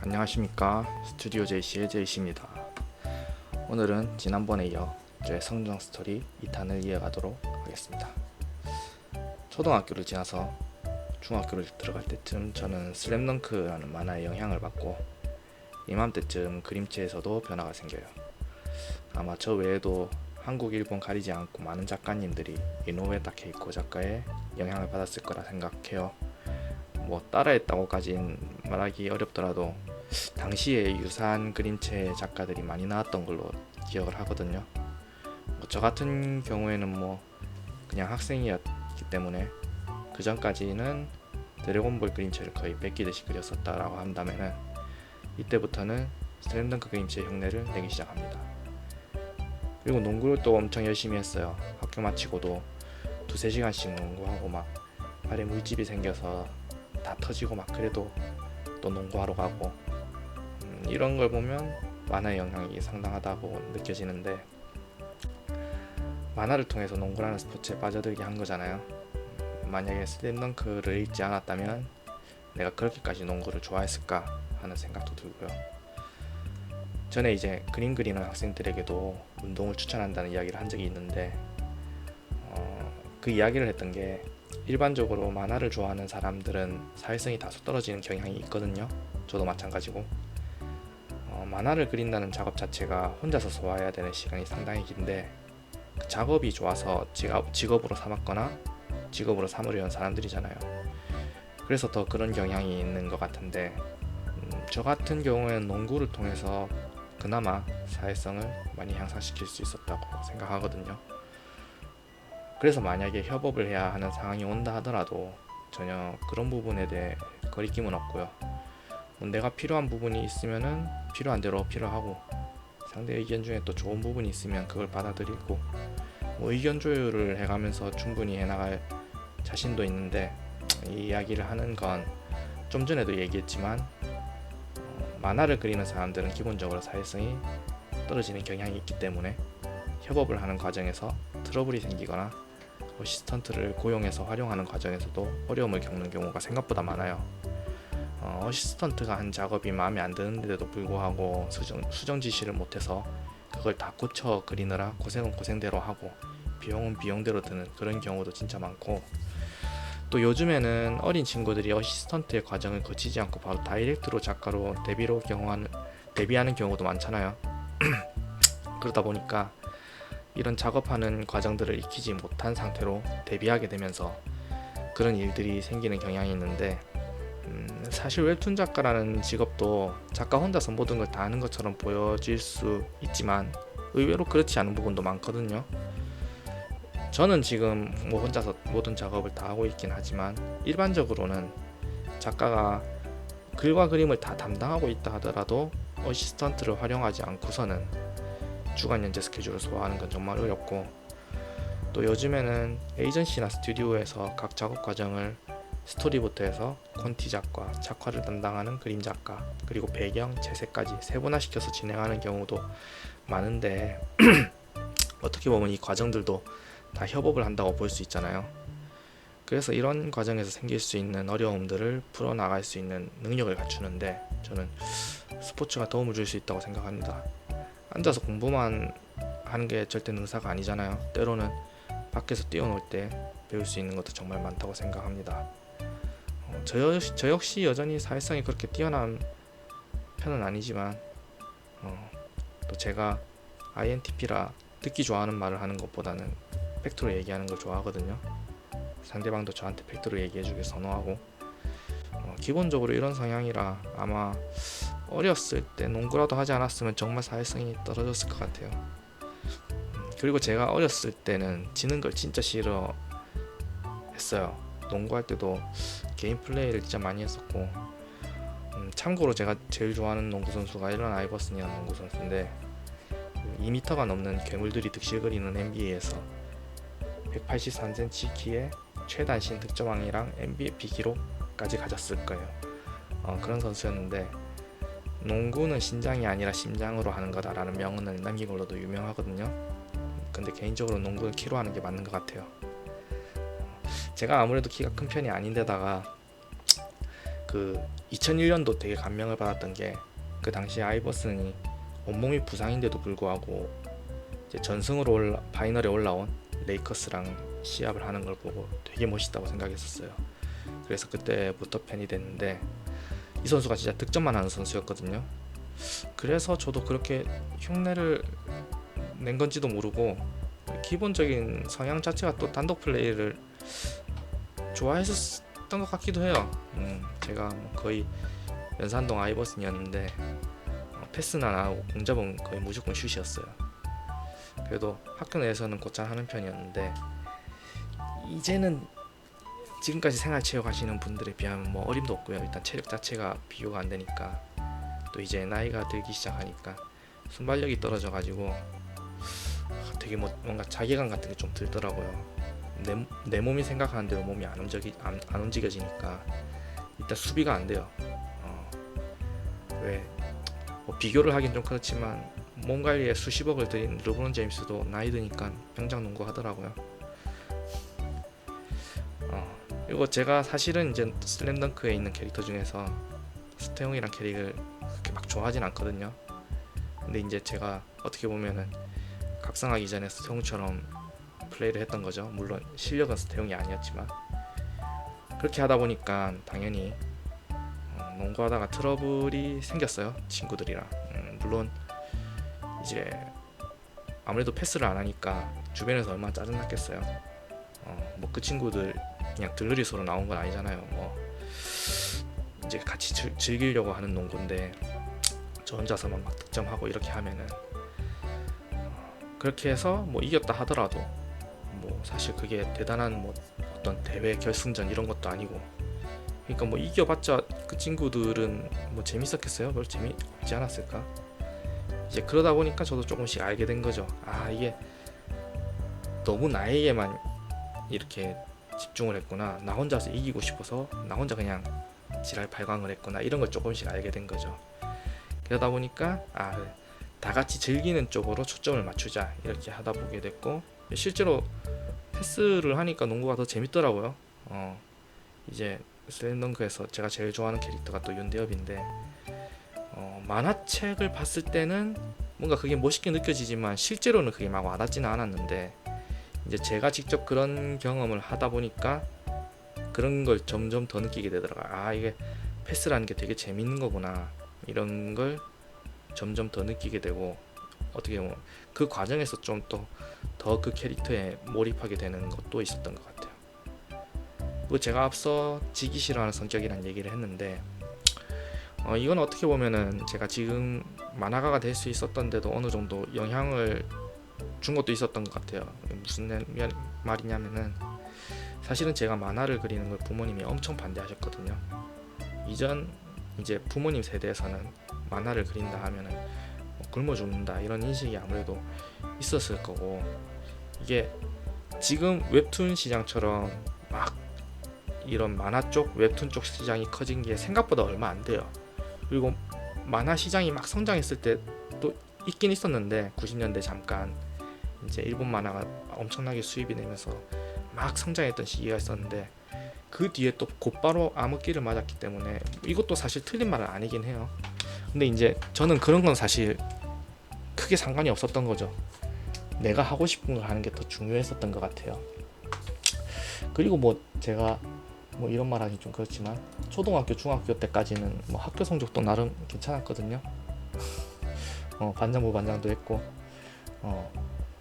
안녕하십니까. 스튜디오 JC의 JC입니다. 오늘은 지난번에 이어 제 성장 스토리 2탄을 이어가도록 하겠습니다. 초등학교를 지나서 중학교를 들어갈 때쯤 저는 슬램덩크라는 만화의 영향을 받고 이맘때쯤 그림체에서도 변화가 생겨요. 아마 저 외에도 한국, 일본 가리지 않고 많은 작가님들이 이노우에 타케이코 작가의 영향을 받았을 거라 생각해요. 따라했다고까진 말하기 어렵더라도 당시에 유사한 그림체 작가들이 많이 나왔던 걸로 기억을 하거든요. 저 같은 경우에는 그냥 학생이었기 때문에 그 전까지는 드래곤볼 그림체를 거의 뺏기듯이 그렸었다라고 한다면은 이때부터는 슬램덩크 그림체 흉내를 내기 시작합니다. 그리고 농구를 또 엄청 열심히 했어요. 학교 마치고도 2-3시간씩 농구하고 발에 물집이 생겨서 다 터지고 그래도 또 농구하러 가고 이런 걸 보면 만화의 영향이 상당하다고 느껴지는데, 만화를 통해서 농구라는 스포츠에 빠져들게 한 거잖아요. 만약에 슬램덩크를 읽지 않았다면 내가 그렇게까지 농구를 좋아했을까 하는 생각도 들고요. 전에 이제 그림 그리는 학생들에게도 운동을 추천한다는 이야기를 한 적이 있는데 그 이야기를 했던 게, 일반적으로 만화를 좋아하는 사람들은 사회성이 다소 떨어지는 경향이 있거든요. 저도 마찬가지고 만화를 그린다는 작업 자체가 혼자서 소화해야 되는 시간이 상당히 긴데, 그 작업이 좋아서 직업으로 삼았거나 직업으로 삼으려는 사람들이잖아요. 그래서 더 그런 경향이 있는 것 같은데, 저 같은 경우에는 농구를 통해서 그나마 사회성을 많이 향상시킬 수 있었다고 생각하거든요. 그래서 만약에 협업을 해야 하는 상황이 온다 하더라도 전혀 그런 부분에 대해 거리낌은 없고요. 내가 필요한 부분이 있으면은 필요한 대로 필요하고, 상대 의견 중에 또 좋은 부분이 있으면 그걸 받아들이고 의견 조율을 해가면서 충분히 해나갈 자신도 있는데, 이 이야기를 하는 건 좀 전에도 얘기했지만 만화를 그리는 사람들은 기본적으로 사회성이 떨어지는 경향이 있기 때문에 협업을 하는 과정에서 트러블이 생기거나 어시스턴트를 고용해서 활용하는 과정에서도 어려움을 겪는 경우가 생각보다 많아요. 어시스턴트가 한 작업이 마음에 안 드는데도 불구하고 수정 지시를 못해서 그걸 다 고쳐 그리느라 고생은 고생대로 하고 비용은 비용대로 드는 그런 경우도 진짜 많고, 또 요즘에는 어린 친구들이 어시스턴트의 과정을 거치지 않고 바로 다이렉트로 작가로 데뷔하는 경우도 많잖아요. 그러다 보니까 이런 작업하는 과정들을 익히지 못한 상태로 데뷔하게 되면서 그런 일들이 생기는 경향이 있는데, 사실 웹툰 작가라는 직업도 작가 혼자서 모든 걸 다 하는 것처럼 보여질 수 있지만 의외로 그렇지 않은 부분도 많거든요. 저는 지금 혼자서 모든 작업을 다 하고 있긴 하지만, 일반적으로는 작가가 글과 그림을 다 담당하고 있다 하더라도 어시스턴트를 활용하지 않고서는 주간 연재 스케줄을 소화하는 건 정말 어렵고, 또 요즘에는 에이전시나 스튜디오에서 각 작업 과정을 스토리부터 해서 콘티 작가, 작화를 담당하는 그림 작가, 그리고 배경, 채색까지 세분화시켜서 진행하는 경우도 많은데 어떻게 보면 이 과정들도 다 협업을 한다고 볼 수 있잖아요. 그래서 이런 과정에서 생길 수 있는 어려움들을 풀어나갈 수 있는 능력을 갖추는데 저는 스포츠가 도움을 줄 수 있다고 생각합니다. 앉아서 공부만 하는 게 절대 능사가 아니잖아요. 때로는 밖에서 뛰어놀 때 배울 수 있는 것도 정말 많다고 생각합니다. 저 역시 여전히 사회성이 그렇게 뛰어난 편은 아니지만 또 제가 INTP라 듣기 좋아하는 말을 하는 것보다는 팩트로 얘기하는 걸 좋아하거든요. 상대방도 저한테 팩트로 얘기해주길 선호하고, 기본적으로 이런 성향이라 아마 어렸을 때 농구라도 하지 않았으면 정말 사회성이 떨어졌을 것 같아요. 그리고 제가 어렸을 때는 지는 걸 진짜 싫어했어요. 농구할 때도 개인 플레이를 진짜 많이 했었고, 참고로 제가 제일 좋아하는 농구 선수가 앨런 아이버슨이라는 농구 선수인데, 2m가 넘는 괴물들이 득실거리는 NBA에서 183cm 키에 최단신 득점왕이랑 MVP 기록까지 가졌을 거예요. 그런 선수였는데, 농구는 신장이 아니라 심장으로 하는 거다라는 명언을 남긴 걸로도 유명하거든요. 근데 개인적으로 농구는 키로 하는 게 맞는 것 같아요. 제가 아무래도 키가 큰 편이 아닌데다가 그 2001년도 되게 감명을 받았던 게 그 당시 아이버슨이 온몸이 부상인데도 불구하고 이제 전승으로 파이널에 올라온 레이커스랑 시합을 하는 걸 보고 되게 멋있다고 생각했었어요. 그래서 그때부터 팬이 됐는데 이 선수가 진짜 득점만 하는 선수였거든요. 그래서 저도 그렇게 흉내를 낸 건지도 모르고 기본적인 성향 자체가 또 단독 플레이를 좋아했었던 것 같기도 해요. 제가 거의 연산동 아이버슨이었는데 패스는 안 하고 공잡은 거의 무조건 슛이었어요. 그래도 학교 내에서는 곧잘 하는 편이었는데 이제는 지금까지 생활체육 하시는 분들에 비하면 뭐 어림도 없고요. 일단 체력 자체가 비교가 안 되니까 또 이제 나이가 들기 시작하니까 순발력이 떨어져가지고 되게 뭔가 자괴감 같은 게 좀 들더라고요. 내 몸이 생각하는 대로 몸이 안 움직여지니까 일단 수비가 안 돼요. 왜 뭐 비교를 하긴 좀 그렇지만 몸 관리에 수십억을 들인 르브론 제임스도 나이 드니까 병장 농구 하더라고요. 그리고 제가 사실은 이제 슬램덩크에 있는 캐릭터 중에서 스테용이란 캐릭을 그렇게 막 좋아하진 않거든요. 근데 이제 제가 어떻게 보면은 각성하기 전에 스테용처럼 플레이를 했던 거죠. 물론 실력은 스테용이 아니었지만 그렇게 하다 보니까 당연히 농구하다가 트러블이 생겼어요. 친구들이랑. 물론 이제 아무래도 패스를 안 하니까 주변에서 얼마나 짜증났겠어요. 뭐 그 친구들 그냥 들러리 서로 나온 건 아니잖아요. 뭐 이제 같이 즐기려고 하는 농구인데 저 혼자서만 막 득점하고 이렇게 하면은 그렇게 해서 뭐 이겼다 하더라도 뭐 사실 그게 대단한 뭐 어떤 대회 결승전 이런 것도 아니고, 그러니까 뭐 이겨봤자 그 친구들은 뭐 재밌었겠어요? 별로 재미없지 않았을까? 이제 그러다 보니까 저도 조금씩 알게 된 거죠. 아, 이게 너무 나에게만 이렇게 집중을 했구나. 나 혼자서 이기고 싶어서 나 혼자 그냥 지랄 발광을 했구나. 이런 걸 조금씩 알게 된 거죠. 그러다 보니까 다 같이 즐기는 쪽으로 초점을 맞추자 이렇게 하다 보게 됐고, 실제로 패스를 하니까 농구가 더 재밌더라고요. 이제 슬램덩크에서 제가 제일 좋아하는 캐릭터가 또 윤대엽인데 만화책을 봤을 때는 뭔가 그게 멋있게 느껴지지만 실제로는 그게 막 와닿지는 않았는데 이제 제가 직접 그런 경험을 하다 보니까 그런 걸 점점 더 느끼게 되더라고요. 이게 패스라는 게 되게 재밌는 거구나, 이런 걸 점점 더 느끼게 되고, 어떻게 보면 그 과정에서 좀 더 그 캐릭터에 몰입하게 되는 것도 있었던 것 같아요. 그리고 제가 앞서 지기 싫어하는 성격이란 얘기를 했는데 이건 어떻게 보면은 제가 지금 만화가가 될 수 있었던데도 어느 정도 영향을 준 것도 있었던 것 같아요. 무슨 말이냐면은 사실은 제가 만화를 그리는 걸 부모님이 엄청 반대하셨거든요. 이전 이제 부모님 세대에서는 만화를 그린다 하면은 굶어 죽는다 이런 인식이 아무래도 있었을 거고, 이게 지금 웹툰 시장처럼 막 이런 만화 쪽 웹툰 쪽 시장이 커진 게 생각보다 얼마 안 돼요. 그리고 만화 시장이 막 성장했을 때도 있긴 있었는데 90년대 잠깐 이제 일본 만화가 엄청나게 수입이 되면서 막 성장했던 시기가 있었는데 그 뒤에 또 곧바로 암흑기를 맞았기 때문에 이것도 사실 틀린 말은 아니긴 해요. 근데 이제 저는 그런 건 사실 크게 상관이 없었던 거죠. 내가 하고 싶은 걸 하는 게 더 중요했었던 것 같아요. 그리고 뭐 제가 뭐 이런 말 하기 좀 그렇지만 초등학교 중학교 때까지는 뭐 학교 성적도 나름 괜찮았거든요. 반장부 반장도 했고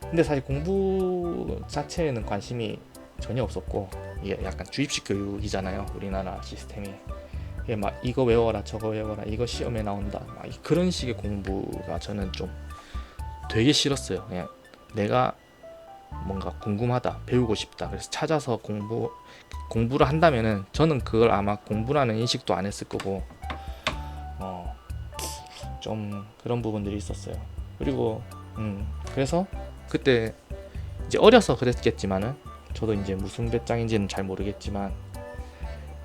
근데 사실 공부 자체에는 관심이 전혀 없었고, 이게 약간 주입식 교육이잖아요, 우리나라 시스템이. 이게 막 이거 외워라 저거 외워라 이거 시험에 나온다 막 그런 식의 공부가 저는 좀 되게 싫었어요. 그냥 내가 뭔가 궁금하다, 배우고 싶다, 그래서 찾아서 공부를 한다면은 저는 그걸 아마 공부라는 인식도 안 했을 거고 좀 그런 부분들이 있었어요. 그리고 그래서 그때 이제 어려서 그랬겠지만은 저도 이제 무슨 배짱인지는 잘 모르겠지만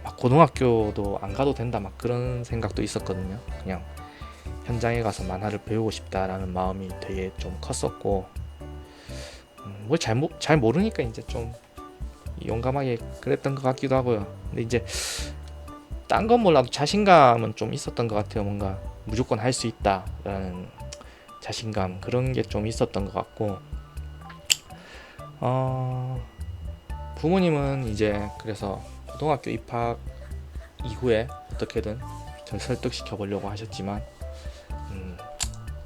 막 고등학교도 안 가도 된다 막 그런 생각도 있었거든요. 그냥 현장에 가서 만화를 배우고 싶다라는 마음이 되게 좀 컸었고, 뭘 잘 모르니까 이제 좀 용감하게 그랬던 것 같기도 하고요. 근데 이제 딴 건 몰라도 자신감은 좀 있었던 것 같아요. 뭔가 무조건 할 수 있다라는 자신감, 그런 게 좀 있었던 것 같고, 부모님은 이제 그래서 고등학교 입학 이후에 어떻게든 저를 설득시켜 보려고 하셨지만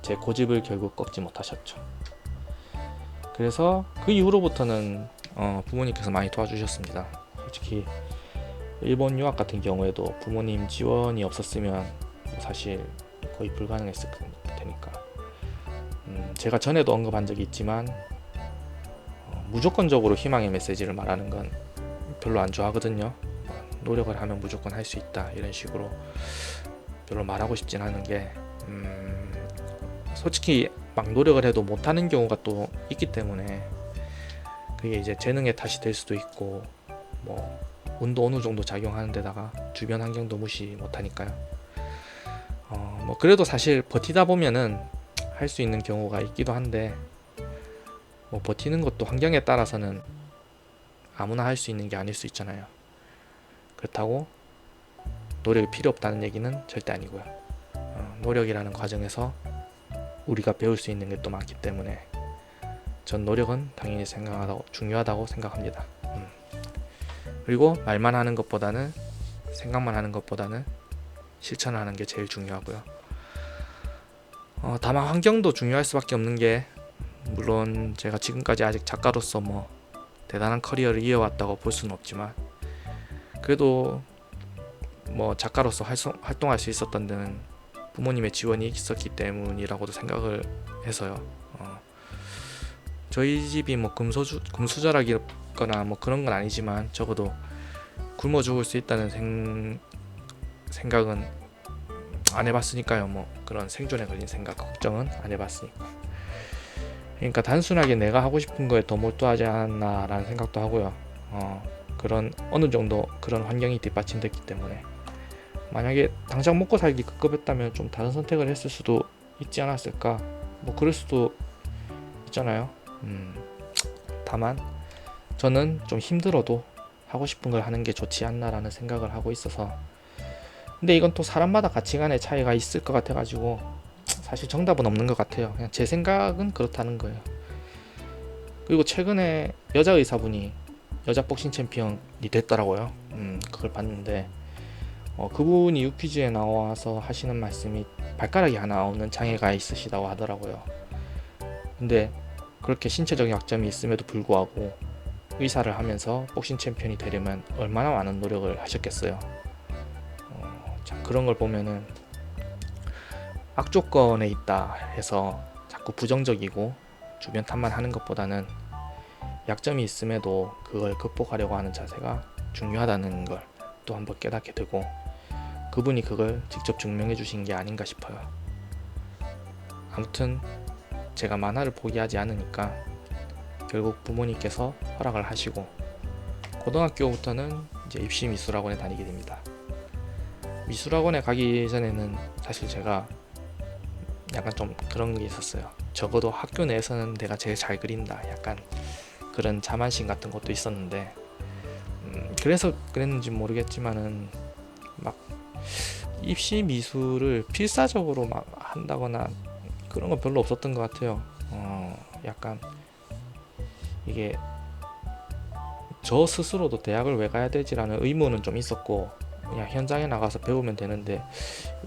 제 고집을 결국 꺾지 못하셨죠. 그래서 그 이후로부터는 부모님께서 많이 도와주셨습니다. 솔직히 일본 유학 같은 경우에도 부모님 지원이 없었으면 사실 거의 불가능했을 테니까. 제가 전에도 언급한 적이 있지만 무조건적으로 희망의 메시지를 말하는 건 별로 안 좋아하거든요. 노력을 하면 무조건 할 수 있다 이런 식으로 별로 말하고 싶진 않은 게, 솔직히 막 노력을 해도 못하는 경우가 또 있기 때문에 그게 이제 재능의 탓이 될 수도 있고, 뭐 운도 어느 정도 작용하는 데다가 주변 환경도 무시 못하니까요. 뭐 그래도 사실 버티다 보면은 할 수 있는 경우가 있기도 한데, 뭐 버티는 것도 환경에 따라서는 아무나 할 수 있는 게 아닐 수 있잖아요. 그렇다고 노력이 필요 없다는 얘기는 절대 아니고요. 노력이라는 과정에서 우리가 배울 수 있는 게 또 많기 때문에 전 노력은 당연히 중요하다고 생각합니다. 그리고 말만 하는 것보다는, 생각만 하는 것보다는 실천을 하는 게 제일 중요하고요. 다만 환경도 중요할 수밖에 없는 게, 물론 제가 지금까지 아직 작가로서 뭐 대단한 커리어를 이어왔다고 볼 수는 없지만, 그래도 뭐 작가로서 활동할 수 있었던 데는 부모님의 지원이 있었기 때문이라고도 생각을 해서요. 저희 집이 뭐 금수저라기거나 뭐 그런 건 아니지만 적어도 굶어 죽을 수 있다는 생각은 안 해봤으니까요. 뭐 그런 생존에 걸린 생각, 걱정은 안 해봤으니까. 그러니까 단순하게 내가 하고 싶은 거에 더 몰두하지 않았나라는 생각도 하고요. 그런 어느 정도 그런 환경이 뒷받침됐기 때문에, 만약에 당장 먹고 살기 급급했다면 좀 다른 선택을 했을 수도 있지 않았을까, 뭐 그럴 수도 있잖아요. 다만 저는 좀 힘들어도 하고 싶은 걸 하는 게 좋지 않나라는 생각을 하고 있어서, 근데 이건 또 사람마다 가치관의 차이가 있을 것 같아가지고 사실 정답은 없는 것 같아요. 그냥 제 생각은 그렇다는 거예요. 그리고 최근에 여자 의사분이 여자 복싱 챔피언이 됐더라고요. 그걸 봤는데 그분이 유퀴즈에 나와서 하시는 말씀이 발가락이 하나 없는 장애가 있으시다고 하더라고요. 근데 그렇게 신체적인 약점이 있음에도 불구하고 의사를 하면서 복싱 챔피언이 되려면 얼마나 많은 노력을 하셨겠어요. 자, 그런 걸 보면은 악조건에 있다 해서 자꾸 부정적이고 주변 탓만 하는 것보다는 약점이 있음에도 그걸 극복하려고 하는 자세가 중요하다는 걸 또 한번 깨닫게 되고, 그분이 그걸 직접 증명해 주신 게 아닌가 싶어요. 아무튼 제가 만화를 포기하지 않으니까 결국 부모님께서 허락을 하시고 고등학교부터는 이제 입시 미술학원에 다니게 됩니다. 미술학원에 가기 전에는 사실 제가 약간 좀 그런 게 있었어요. 적어도 학교 내에서는 내가 제일 잘 그린다, 약간 그런 자만심 같은 것도 있었는데, 그래서 그랬는지 모르겠지만은 막 입시 미술을 필사적으로 막 한다거나 그런 건 별로 없었던 것 같아요. 약간 이게 저 스스로도 대학을 왜 가야 되지라는 의문은 좀 있었고, 그냥 현장에 나가서 배우면 되는데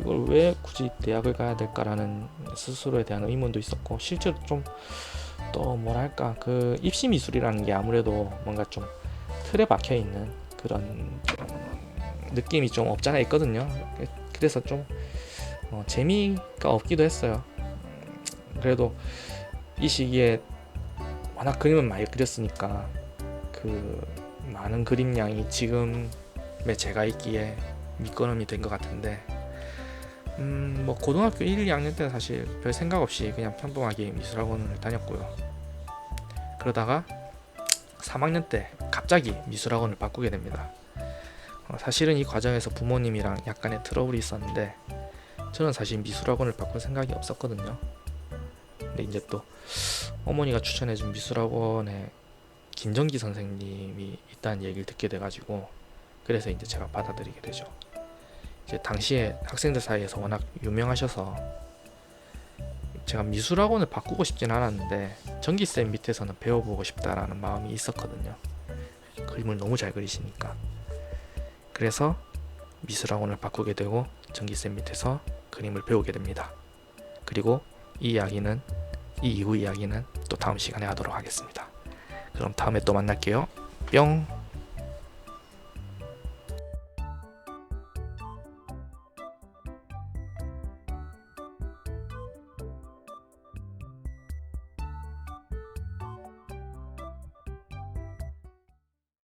이걸 왜 굳이 대학을 가야 될까라는 스스로에 대한 의문도 있었고, 실제로 좀 또 뭐랄까, 그 입시 미술이라는 게 아무래도 뭔가 좀 틀에 박혀 있는 그런 느낌이 좀 없잖아 있거든요. 그래서 좀 재미가 없기도 했어요. 그래도 이 시기에 워낙 그림을 많이 그렸으니까 그 많은 그림량이 지금의 제가 있기에 밑거름이 된 것 같은데, 뭐 고등학교 1, 2학년 때는 사실 별 생각 없이 그냥 평범하게 미술학원을 다녔고요. 그러다가 3학년 때 갑자기 미술학원을 바꾸게 됩니다. 사실은 이 과정에서 부모님이랑 약간의 트러블이 있었는데, 저는 사실 미술학원을 바꿀 생각이 없었거든요. 근데 이제 또 어머니가 추천해준 미술학원에 김정기 선생님이 있다는 얘기를 듣게 돼가지고, 그래서 이제 제가 받아들이게 되죠. 이제 당시에 학생들 사이에서 워낙 유명하셔서 제가 미술학원을 바꾸고 싶진 않았는데 전기쌤 밑에서는 배워보고 싶다라는 마음이 있었거든요. 그림을 너무 잘 그리시니까. 그래서 미술학원을 바꾸게 되고 전기쌤 밑에서 그림을 배우게 됩니다. 그리고 이 이후 이야기는 또 다음 시간에 하도록 하겠습니다. 그럼 다음에 또 만날게요. 뿅.